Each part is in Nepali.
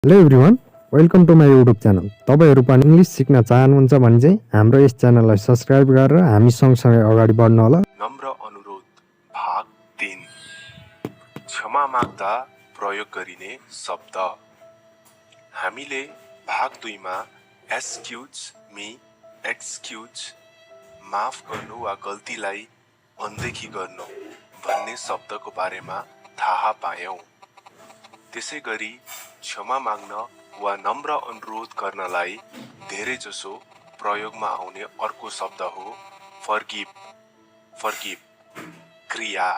Hello everyone, welcome to my YouTube channel. तपाईँहरू पनि इङ्ग्लिस सिक्न चाहनुहुन्छ भने चाहिँ हाम्रो यस च्यानललाई सब्सक्राइब गरेर हामी सँगसँगै अगाडि बढ्नु होला। नम्र अनुरोध भाग 3। क्षमा माग्दा प्रयोग गरिने शब्द। हामीले भाग 2 मा एक्सक्युज मी, एक्सक्युज माफ गर्नु वा गल्तीलाई अनदेखि गर्नु भन्ने शब्दको बारेमा थाहा पायौं। त्यसैगरी क्षमा माग्न वा नम्र अनुरोध गर्नलाई धेरैजसो प्रयोगमा आउने अर्को शब्द हो फर्गिभ। फर्गिभ क्रिया।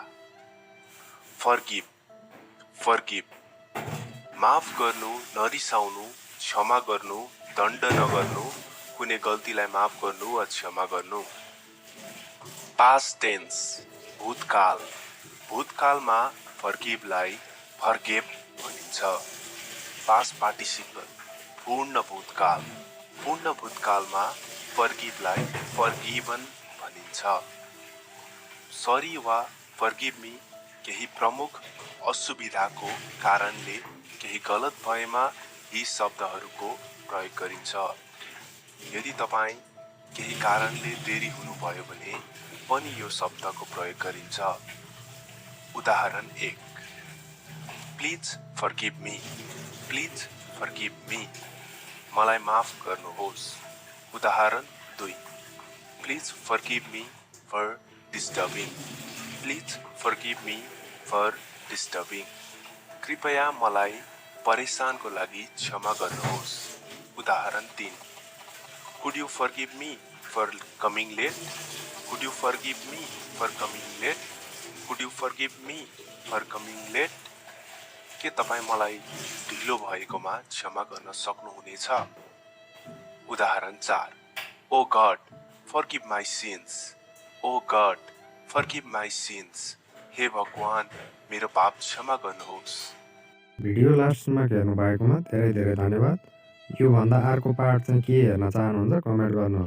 फर्गिभ माफ गर्नु, नरिसाउनु, क्षमा गर्नु, दण्ड नगर्नु, कुनै गल्तीलाई माफ गर्नु वा क्षमा गर्नु। पास्ट टेन्स भूतकाल। भूतकालमा फर्गिभलाई फर्गेभ भनिन्छ। पास्ट पार्टिसिपल पूर्ण भूतकाल। पूर्ण भूतकालमा फर्गिभलाई फर्गिभन भनिन्छ। सरी वा फर्गिभ मी केही प्रमुख असुविधाको कारणले केही गलत भएमा यी शब्दहरूको प्रयोग गरिन्छ। यदि तपाईँ केही कारणले देरी हुनुभयो भने पनि यो शब्दको प्रयोग गरिन्छ। उदाहरण 1, please forgive me. Please forgive me, मलाई माफ गर्नुहोस्। उदाहरण 2, please forgive me for disturbing. Please forgive me for disturbing, कृपया मलाई परेशानको लागि क्षमा गर्नुहोस्। उदाहरण 3, could you forgive me for coming late. Could you forgive me for coming late. Could you forgive me for coming late, के तपाईँ मलाई ढिलो भएकोमा क्षमा गर्न सक्नुहुनेछ। उदाहरण 4, O God forgive my sins. O God forgive my sins, हे भगवान मेरो पाप क्षमा गर्नुहोस्। भिडियो लास्टमा हेर्नु भएकोमा धेरै धेरै धन्यवाद। यो भन्दा अर्को पार्ट चाहिँ के हेर्न चाहनुहुन्छ कमेन्ट गर्नुहोला।